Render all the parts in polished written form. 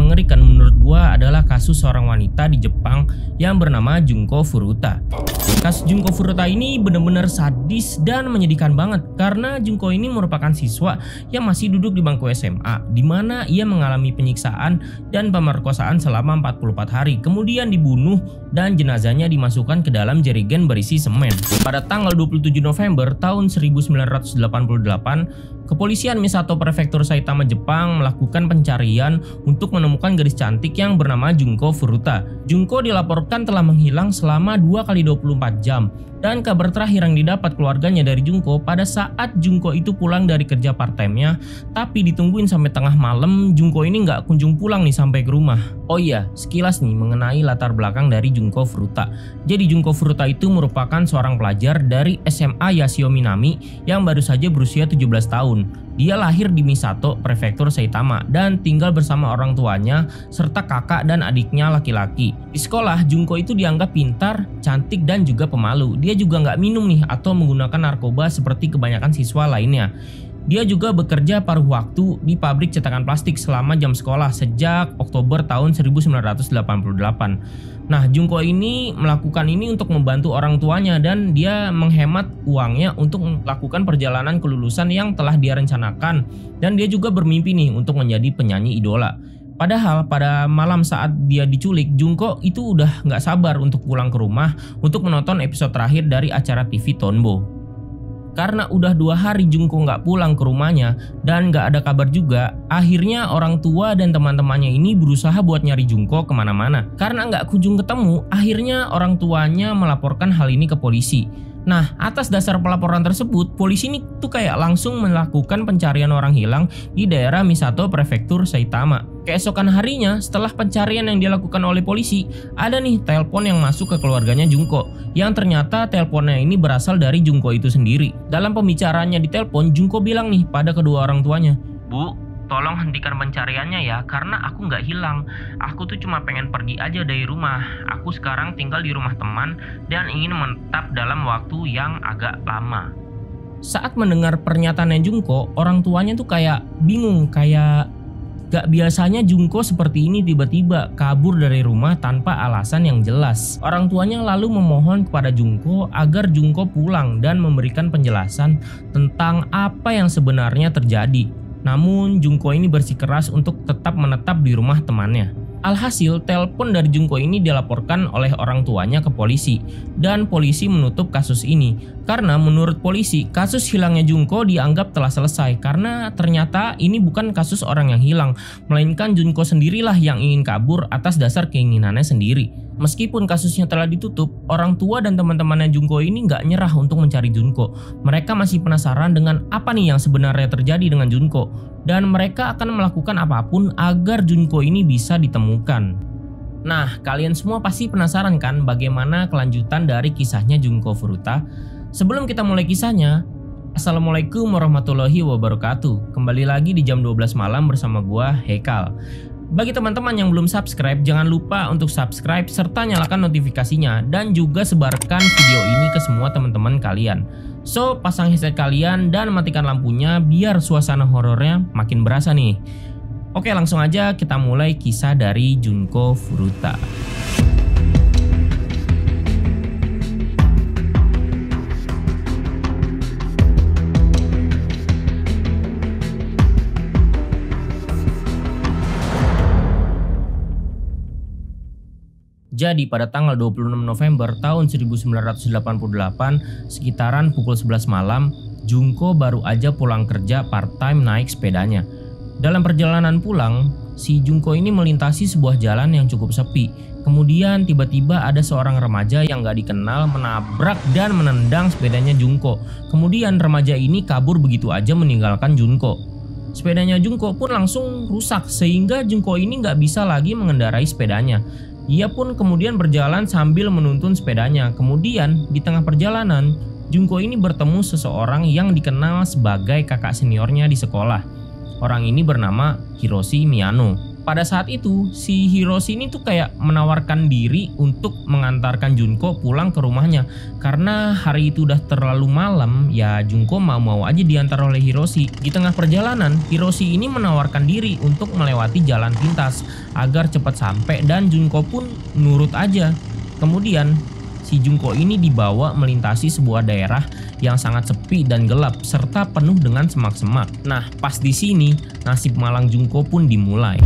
mengerikan menurut gua adalah kasus seorang wanita di Jepang yang bernama Junko Furuta. Kasus Junko Furuta ini benar-benar sadis dan menyedihkan banget karena Junko ini merupakan siswa yang masih duduk di bangku SMA, di mana ia mengalami penyiksaan dan pemerkosaan selama 44 hari, kemudian dibunuh dan jenazahnya dimasukkan ke dalam jerigen berisi semen. Pada tanggal 27 November tahun 1988, kepolisian Misato Prefektur Saitama Jepang melakukan pencarian untuk menemukan gadis cantik yang bernama Junko Furuta. Junko dilaporkan telah menghilang selama 2 kali 24 jam. Dan kabar terakhir yang didapat keluarganya dari Junko pada saat Junko itu pulang dari kerja part-time-nya, tapi ditungguin sampai tengah malam, Junko ini nggak kunjung pulang nih sampai ke rumah. Oh iya, sekilas nih mengenai latar belakang dari Junko Furuta. Jadi Junko Furuta itu merupakan seorang pelajar dari SMA Yashio Minami yang baru saja berusia 17 tahun. Dia lahir di Misato, Prefektur Saitama, dan tinggal bersama orang tuanya serta kakak dan adiknya laki-laki. Di sekolah, Junko itu dianggap pintar, cantik, dan juga pemalu. Dia juga nggak minum nih atau menggunakan narkoba seperti kebanyakan siswa lainnya. Dia juga bekerja paruh waktu di pabrik cetakan plastik selama jam sekolah sejak Oktober tahun 1988. Nah, Junko ini melakukan ini untuk membantu orang tuanya dan dia menghemat uangnya untuk melakukan perjalanan kelulusan yang telah dia rencanakan, dan dia juga bermimpi nih untuk menjadi penyanyi idola. Padahal pada malam saat dia diculik, Junko itu udah nggak sabar untuk pulang ke rumah untuk menonton episode terakhir dari acara TV Tonbo. Karena udah 2 hari Junko nggak pulang ke rumahnya dan nggak ada kabar juga, akhirnya orang tua dan teman-temannya ini berusaha buat nyari Junko kemana-mana. Karena nggak kunjung ketemu, akhirnya orang tuanya melaporkan hal ini ke polisi. Nah, atas dasar pelaporan tersebut, polisi ini tuh kayak langsung melakukan pencarian orang hilang di daerah Misato Prefektur Saitama. Keesokan harinya, setelah pencarian yang dilakukan oleh polisi, ada nih telepon yang masuk ke keluarganya Junko, yang ternyata teleponnya ini berasal dari Junko itu sendiri. Dalam pembicaraannya di telepon, Junko bilang nih pada kedua orang tuanya, "Bu, tolong hentikan pencariannya ya, karena aku nggak hilang. Aku tuh cuma pengen pergi aja dari rumah. Aku sekarang tinggal di rumah teman dan ingin menetap dalam waktu yang agak lama." Saat mendengar pernyataannya Junko, orang tuanya tuh kayak bingung, kayak gak biasanya Junko seperti ini tiba-tiba kabur dari rumah tanpa alasan yang jelas. Orang tuanya lalu memohon kepada Junko agar Junko pulang dan memberikan penjelasan tentang apa yang sebenarnya terjadi. Namun Junko ini bersikeras untuk tetap menetap di rumah temannya. Alhasil, telepon dari Junko ini dilaporkan oleh orang tuanya ke polisi, dan polisi menutup kasus ini. Karena menurut polisi, kasus hilangnya Junko dianggap telah selesai karena ternyata ini bukan kasus orang yang hilang, melainkan Junko sendirilah yang ingin kabur atas dasar keinginannya sendiri. Meskipun kasusnya telah ditutup, orang tua dan teman-temannya Junko ini nggak nyerah untuk mencari Junko. Mereka masih penasaran dengan apa nih yang sebenarnya terjadi dengan Junko, dan mereka akan melakukan apapun agar Junko ini bisa ditemukan. Nah, kalian semua pasti penasaran kan bagaimana kelanjutan dari kisahnya Junko Furuta? Sebelum kita mulai kisahnya, Assalamualaikum warahmatullahi wabarakatuh. Kembali lagi di jam 12 malam bersama gua, Hekal. Bagi teman-teman yang belum subscribe, jangan lupa untuk subscribe serta nyalakan notifikasinya, dan juga sebarkan video ini ke semua teman-teman kalian. So, pasang headset kalian dan matikan lampunya biar suasana horornya makin berasa nih. Oke, langsung aja kita mulai kisah dari Junko Furuta. Jadi pada tanggal 26 November tahun 1988, sekitaran pukul 11 malam, Junko baru aja pulang kerja part-time naik sepedanya. Dalam perjalanan pulang, si Junko ini melintasi sebuah jalan yang cukup sepi. Kemudian tiba-tiba ada seorang remaja yang gak dikenal menabrak dan menendang sepedanya Junko. Kemudian remaja ini kabur begitu aja meninggalkan Junko. Sepedanya Junko pun langsung rusak sehingga Junko ini gak bisa lagi mengendarai sepedanya. Ia pun kemudian berjalan sambil menuntun sepedanya. Kemudian di tengah perjalanan, Junko ini bertemu seseorang yang dikenal sebagai kakak seniornya di sekolah. Orang ini bernama Hiroshi Miyano. pada saat itu si Hiroshi ini tuh kayak menawarkan diri untuk mengantarkan Junko pulang ke rumahnya. Karena hari itu udah terlalu malam, ya Junko mau-mau aja diantar oleh Hiroshi. Di tengah perjalanan, Hiroshi ini menawarkan diri untuk melewati jalan pintas agar cepat sampai, dan Junko pun nurut aja. Kemudian si Junko ini dibawa melintasi sebuah daerah yang sangat sepi dan gelap serta penuh dengan semak-semak. Nah, pas di sini nasib malang Junko pun dimulai.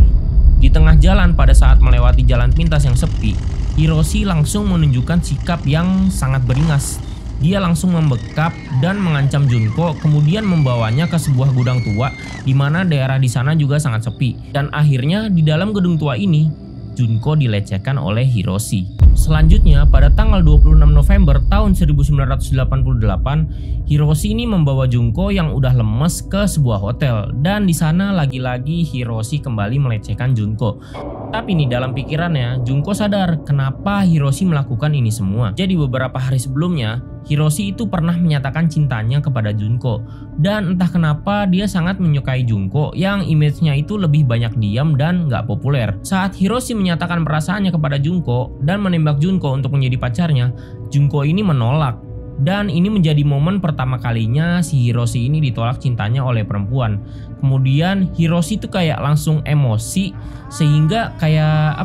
Di tengah jalan pada saat melewati jalan pintas yang sepi, Hiroshi langsung menunjukkan sikap yang sangat beringas. Dia langsung membekap dan mengancam Junko, kemudian membawanya ke sebuah gudang tua di mana daerah di sana juga sangat sepi. Dan akhirnya di dalam gedung tua ini, Junko dilecehkan oleh Hiroshi. Selanjutnya, pada tanggal 26 November tahun 1988, Hiroshi ini membawa Junko yang udah lemes ke sebuah hotel, dan di sana lagi-lagi Hiroshi kembali melecehkan Junko. Tapi nih dalam pikirannya, Junko sadar kenapa Hiroshi melakukan ini semua. Jadi beberapa hari sebelumnya, Hiroshi itu pernah menyatakan cintanya kepada Junko. Dan entah kenapa dia sangat menyukai Junko yang image-nya itu lebih banyak diam dan gak populer. Saat Hiroshi menyatakan perasaannya kepada Junko dan menembak Junko untuk menjadi pacarnya, Junko ini menolak. Dan ini menjadi momen pertama kalinya si Hiroshi ini ditolak cintanya oleh perempuan. Kemudian Hiroshi itu kayak langsung emosi, sehingga kayak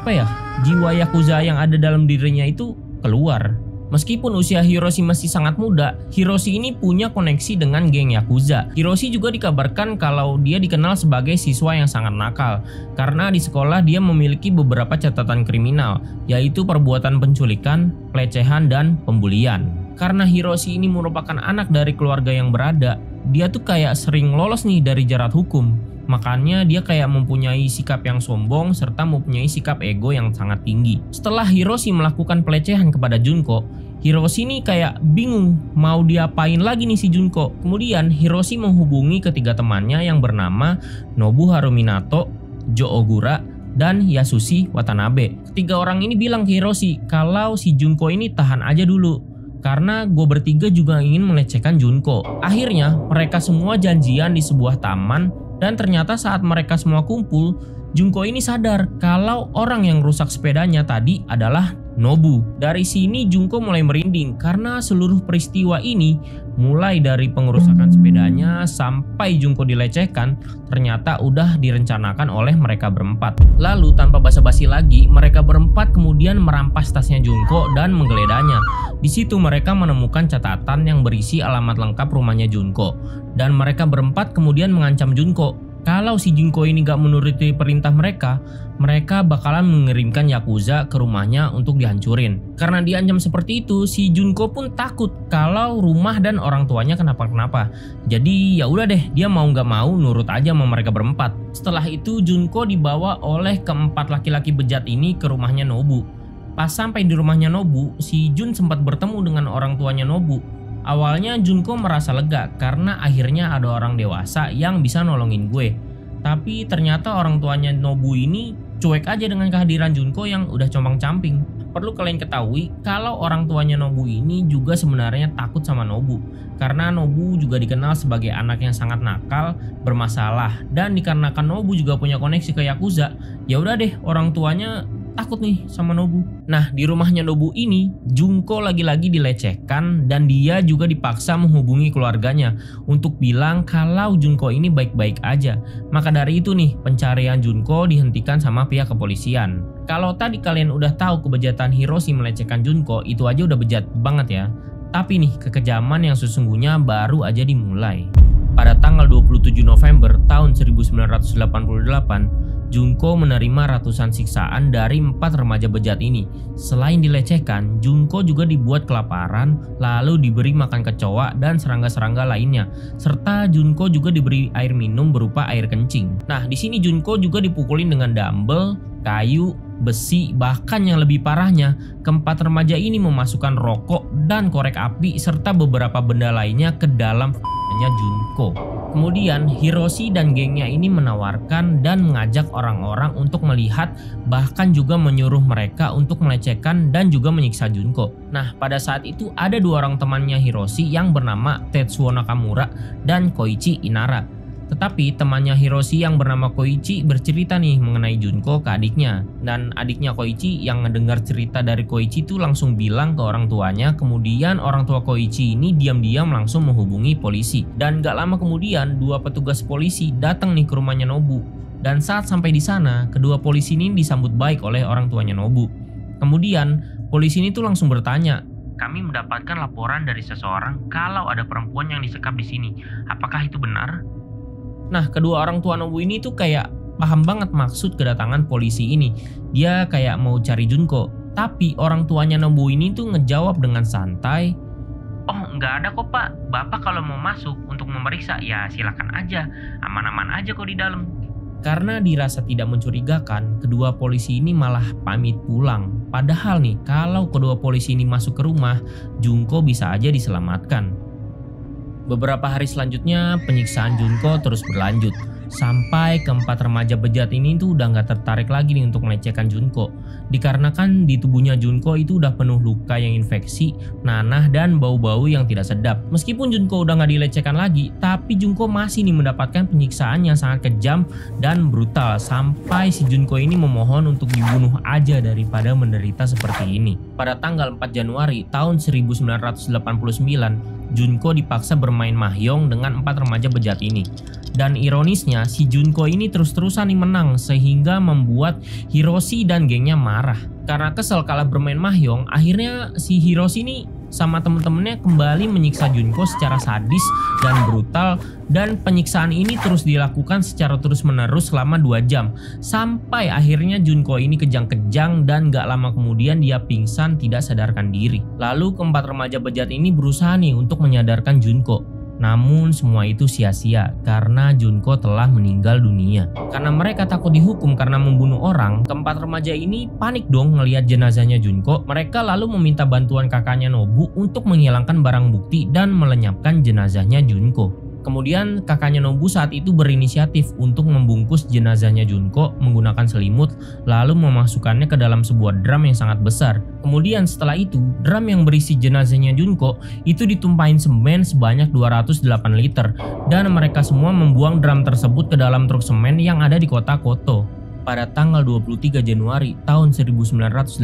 jiwa Yakuza yang ada dalam dirinya itu keluar. Meskipun usia Hiroshi masih sangat muda, Hiroshi ini punya koneksi dengan geng Yakuza. Hiroshi juga dikabarkan kalau dia dikenal sebagai siswa yang sangat nakal, karena di sekolah dia memiliki beberapa catatan kriminal, yaitu perbuatan penculikan, pelecehan, dan pembulian. Karena Hiroshi ini merupakan anak dari keluarga yang berada, dia tuh kayak sering lolos nih dari jerat hukum. Makanya dia kayak mempunyai sikap yang sombong serta mempunyai sikap ego yang sangat tinggi. Setelah Hiroshi melakukan pelecehan kepada Junko, Hiroshi ini kayak bingung mau diapain lagi nih si Junko. Kemudian Hiroshi menghubungi ketiga temannya yang bernama Nobuharu Minato, Jo Ogura, dan Yasushi Watanabe. Ketiga orang ini bilang ke Hiroshi kalau si Junko ini tahan aja dulu, karena gue bertiga juga ingin melecehkan Junko. Akhirnya mereka semua janjian di sebuah taman, dan ternyata saat mereka semua kumpul, Junko ini sadar kalau orang yang rusak sepedanya tadi adalah Nobu. Dari sini Junko mulai merinding karena seluruh peristiwa ini, mulai dari pengerusakan sepedanya sampai Junko dilecehkan, ternyata udah direncanakan oleh mereka berempat. Lalu tanpa basa-basi lagi, mereka berempat kemudian merampas tasnya Junko dan menggeledah. Di situ mereka menemukan catatan yang berisi alamat lengkap rumahnya Junko, dan mereka berempat kemudian mengancam Junko. Kalau si Junko ini gak menuruti perintah mereka, mereka bakalan mengirimkan Yakuza ke rumahnya untuk dihancurin. Karena diancam seperti itu, si Junko pun takut kalau rumah dan orang tuanya kenapa-kenapa. Jadi ya udah deh, dia mau gak mau nurut aja sama mereka berempat. Setelah itu Junko dibawa oleh keempat laki-laki bejat ini ke rumahnya Nobu. Pas sampai di rumahnya Nobu, si Jun sempat bertemu dengan orang tuanya Nobu. Awalnya Junko merasa lega karena akhirnya ada orang dewasa yang bisa nolongin gue. Tapi ternyata orang tuanya Nobu ini cuek aja dengan kehadiran Junko yang udah compang-camping. Perlu kalian ketahui kalau orang tuanya Nobu ini juga sebenarnya takut sama Nobu. Karena Nobu juga dikenal sebagai anak yang sangat nakal, bermasalah, dan dikarenakan Nobu juga punya koneksi ke Yakuza, ya udah deh orang tuanya takut nih sama Nobu. Nah, di rumahnya Nobu ini, Junko lagi-lagi dilecehkan dan dia juga dipaksa menghubungi keluarganya untuk bilang kalau Junko ini baik-baik aja. Maka dari itu nih, pencarian Junko dihentikan sama pihak kepolisian. Kalau tadi kalian udah tahu kebejatan Hiroshi melecehkan Junko, itu aja udah bejat banget ya. Tapi nih, kekejaman yang sesungguhnya baru aja dimulai. Pada tanggal 27 November tahun 1988, Junko menerima ratusan siksaan dari 4 remaja bejat ini. Selain dilecehkan, Junko juga dibuat kelaparan, lalu diberi makan kecoa dan serangga-serangga lainnya. Serta Junko juga diberi air minum berupa air kencing. Nah, di sini Junko juga dipukulin dengan dumbbell, kayu, besi, bahkan yang lebih parahnya, keempat remaja ini memasukkan rokok dan korek api serta beberapa benda lainnya ke dalam Junko. Kemudian Hiroshi dan gengnya ini menawarkan dan mengajak orang-orang untuk melihat, bahkan juga menyuruh mereka untuk melecehkan dan juga menyiksa Junko. Nah, pada saat itu ada 2 orang temannya Hiroshi yang bernama Tetsuo Nakamura dan Koichi Inara. Tetapi temannya Hiroshi yang bernama Koichi bercerita nih mengenai Junko ke adiknya. Dan adiknya Koichi yang ngedengar cerita dari Koichi itu langsung bilang ke orang tuanya. Kemudian orang tua Koichi ini diam-diam langsung menghubungi polisi. Dan gak lama kemudian 2 petugas polisi datang nih ke rumahnya Nobu. Dan saat sampai di sana, kedua polisi ini disambut baik oleh orang tuanya Nobu. Kemudian polisi ini tuh langsung bertanya, "Kami mendapatkan laporan dari seseorang kalau ada perempuan yang disekap di sini. Apakah itu benar?" Nah, kedua orang tua Nobu ini tuh kayak paham banget maksud kedatangan polisi ini. Dia kayak mau cari Junko. Tapi orang tuanya Nobu ini tuh ngejawab dengan santai, "Oh, nggak ada kok pak. Bapak kalau mau masuk untuk memeriksa ya silakan aja. Aman-aman aja kok di dalam." Karena dirasa tidak mencurigakan, kedua polisi ini malah pamit pulang. Padahal nih, kalau kedua polisi ini masuk ke rumah, Junko bisa aja diselamatkan. Beberapa hari selanjutnya, penyiksaan Junko terus berlanjut. Sampai keempat remaja bejat ini tuh udah gak tertarik lagi nih untuk melecehkan Junko. Dikarenakan di tubuhnya Junko itu udah penuh luka yang infeksi, nanah, dan bau-bau yang tidak sedap. Meskipun Junko udah gak dilecehkan lagi, tapi Junko masih nih mendapatkan penyiksaan yang sangat kejam dan brutal. Sampai si Junko ini memohon untuk dibunuh aja daripada menderita seperti ini. Pada tanggal 4 Januari tahun 1989, Junko dipaksa bermain mahjong dengan 4 remaja bejat ini. Dan ironisnya si Junko ini terus-terusan nih menang sehingga membuat Hiroshi dan gengnya marah. Karena kesel kalah bermain mahjong, akhirnya si Hiroshi ini sama temen-temennya kembali menyiksa Junko secara sadis dan brutal. Dan penyiksaan ini terus dilakukan secara terus-menerus selama 2 jam. Sampai akhirnya Junko ini kejang-kejang dan gak lama kemudian dia pingsan tidak sadarkan diri. Lalu keempat remaja bejat ini berusaha nih untuk menyadarkan Junko. Namun semua itu sia-sia karena Junko telah meninggal dunia. Karena mereka takut dihukum karena membunuh orang, keempat remaja ini panik dong ngelihat jenazahnya Junko. Mereka lalu meminta bantuan kakaknya Nobu untuk menghilangkan barang bukti dan melenyapkan jenazahnya Junko. Kemudian kakaknya Nobu saat itu berinisiatif untuk membungkus jenazahnya Junko menggunakan selimut lalu memasukkannya ke dalam sebuah drum yang sangat besar. Kemudian setelah itu drum yang berisi jenazahnya Junko itu ditumpahin semen sebanyak 208 liter dan mereka semua membuang drum tersebut ke dalam truk semen yang ada di kota Koto. Pada tanggal 23 Januari tahun 1989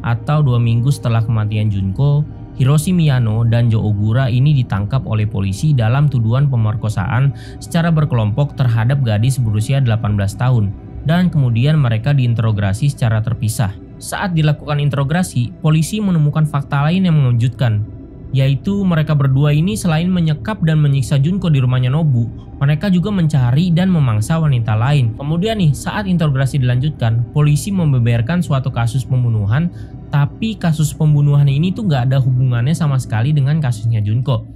atau 2 minggu setelah kematian Junko, Hiroshi Miyano dan Jo Ogura ini ditangkap oleh polisi dalam tuduhan pemerkosaan secara berkelompok terhadap gadis berusia 18 tahun dan kemudian mereka diinterogasi secara terpisah. Saat dilakukan interogasi, polisi menemukan fakta lain yang mengejutkan, yaitu mereka berdua ini selain menyekap dan menyiksa Junko di rumahnya Nobu, mereka juga mencari dan memangsa wanita lain. Kemudian nih, saat interogasi dilanjutkan, polisi membeberkan suatu kasus pembunuhan, tapi kasus pembunuhan ini tuh gak ada hubungannya sama sekali dengan kasusnya Junko.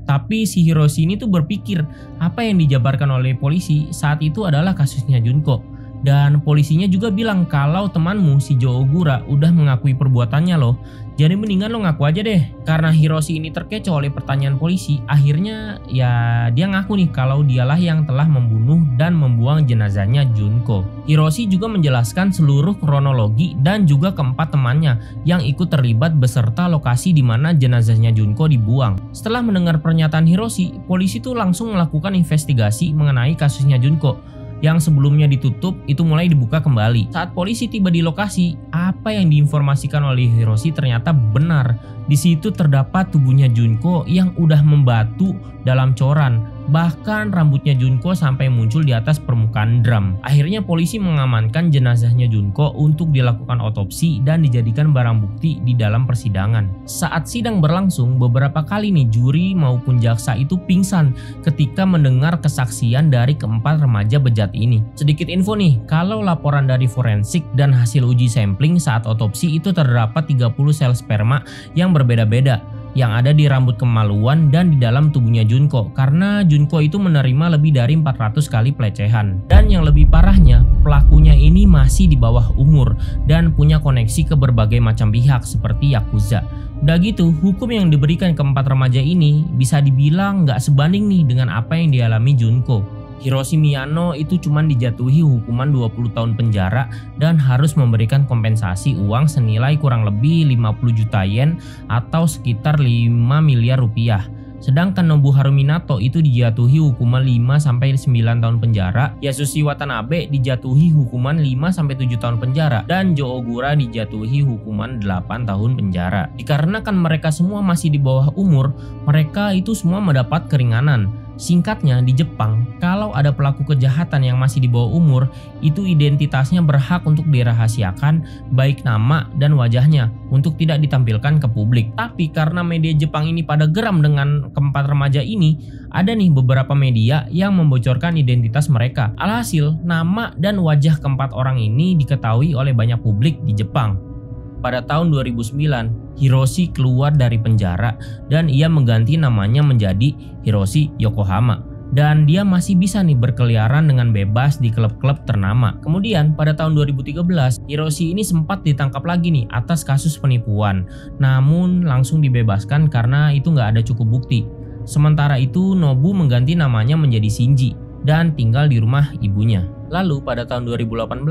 Tapi si Hiroshi ini tuh berpikir apa yang dijabarkan oleh polisi saat itu adalah kasusnya Junko. Dan polisinya juga bilang kalau temanmu si Jo Ogura udah mengakui perbuatannya loh. Jadi mendingan lo ngaku aja deh. Karena Hiroshi ini terkecoh oleh pertanyaan polisi, akhirnya ya dia ngaku nih kalau dialah yang telah membunuh dan membuang jenazahnya Junko. Hiroshi juga menjelaskan seluruh kronologi dan juga keempat temannya yang ikut terlibat beserta lokasi di mana jenazahnya Junko dibuang. Setelah mendengar pernyataan Hiroshi, polisi tuh langsung melakukan investigasi mengenai kasusnya Junko yang sebelumnya ditutup itu mulai dibuka kembali. Saat polisi tiba di lokasi, apa yang diinformasikan oleh Hiroshi ternyata benar. Di situ terdapat tubuhnya Junko yang udah membatu dalam coran. Bahkan rambutnya Junko sampai muncul di atas permukaan drum. Akhirnya polisi mengamankan jenazahnya Junko untuk dilakukan otopsi dan dijadikan barang bukti di dalam persidangan. Saat sidang berlangsung, beberapa kali nih juri maupun jaksa itu pingsan ketika mendengar kesaksian dari keempat remaja bejat ini. Sedikit info nih, kalau laporan dari forensik dan hasil uji sampling saat otopsi itu terdapat 30 sel sperma yang berbeda-beda yang ada di rambut kemaluan dan di dalam tubuhnya Junko, karena Junko itu menerima lebih dari 400 kali pelecehan. Dan yang lebih parahnya, pelakunya ini masih di bawah umur dan punya koneksi ke berbagai macam pihak seperti Yakuza. Udah gitu, hukum yang diberikan keempat remaja ini bisa dibilang nggak sebanding nih dengan apa yang dialami Junko. Hiroshi Miyano itu cuma dijatuhi hukuman 20 tahun penjara dan harus memberikan kompensasi uang senilai kurang lebih 50 juta yen atau sekitar 5 miliar rupiah. Sedangkan Nobuharu Minato itu dijatuhi hukuman 5-9 tahun penjara, Yasushi Watanabe dijatuhi hukuman 5-7 tahun penjara, dan Jo Ogura dijatuhi hukuman 8 tahun penjara. Dikarenakan mereka semua masih di bawah umur, mereka itu semua mendapat keringanan. Singkatnya, di Jepang, kalau ada pelaku kejahatan yang masih di bawah umur, itu identitasnya berhak untuk dirahasiakan, baik nama dan wajahnya, untuk tidak ditampilkan ke publik. Tapi karena media Jepang ini pada geram dengan keempat remaja ini, ada nih beberapa media yang membocorkan identitas mereka. Alhasil, nama dan wajah keempat orang ini diketahui oleh banyak publik di Jepang. Pada tahun 2009, Hiroshi keluar dari penjara dan ia mengganti namanya menjadi Hiroshi Yokohama. Dan dia masih bisa nih berkeliaran dengan bebas di klub-klub ternama. Kemudian pada tahun 2013, Hiroshi ini sempat ditangkap lagi nih atas kasus penipuan. Namun langsung dibebaskan karena itu nggak ada cukup bukti. Sementara itu Nobu mengganti namanya menjadi Shinji dan tinggal di rumah ibunya. Lalu pada tahun 2018,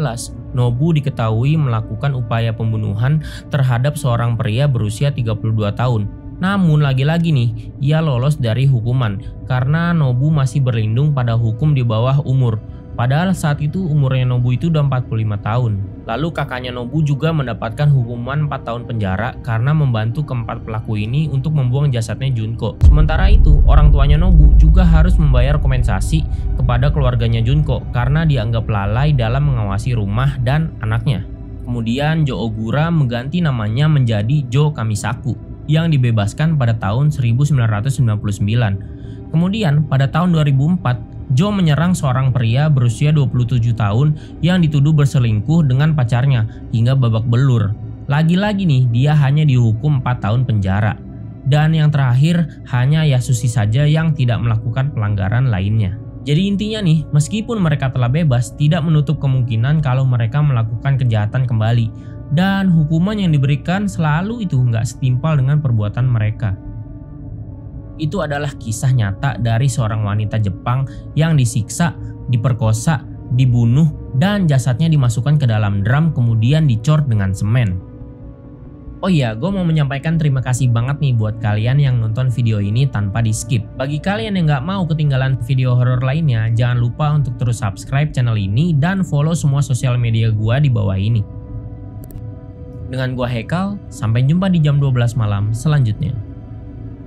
Nobu diketahui melakukan upaya pembunuhan terhadap seorang pria berusia 32 tahun. Namun lagi-lagi nih, ia lolos dari hukuman karena Nobu masih berlindung pada hukum di bawah umur. Padahal saat itu umurnya Nobu itu udah 45 tahun. Lalu kakaknya Nobu juga mendapatkan hukuman 4 tahun penjara karena membantu keempat pelaku ini untuk membuang jasadnya Junko. Sementara itu, orang tuanya Nobu juga harus membayar kompensasi kepada keluarganya Junko karena dianggap lalai dalam mengawasi rumah dan anaknya. Kemudian Jo Ogura mengganti namanya menjadi Jo Kamisaku yang dibebaskan pada tahun 1999. Kemudian pada tahun 2004, Jo menyerang seorang pria berusia 27 tahun yang dituduh berselingkuh dengan pacarnya hingga babak belur. Lagi-lagi nih, dia hanya dihukum 4 tahun penjara. Dan yang terakhir, hanya Yasushi saja yang tidak melakukan pelanggaran lainnya. Jadi intinya nih, meskipun mereka telah bebas, tidak menutup kemungkinan kalau mereka melakukan kejahatan kembali. Dan hukuman yang diberikan selalu itu nggak setimpal dengan perbuatan mereka. Itu adalah kisah nyata dari seorang wanita Jepang yang disiksa, diperkosa, dibunuh, dan jasadnya dimasukkan ke dalam drum kemudian dicor dengan semen. Oh iya, gue mau menyampaikan terima kasih banget nih buat kalian yang nonton video ini tanpa di skip. Bagi kalian yang nggak mau ketinggalan video horor lainnya, jangan lupa untuk terus subscribe channel ini dan follow semua sosial media gue di bawah ini. Dengan gue Hekal, sampai jumpa di jam 12 malam selanjutnya.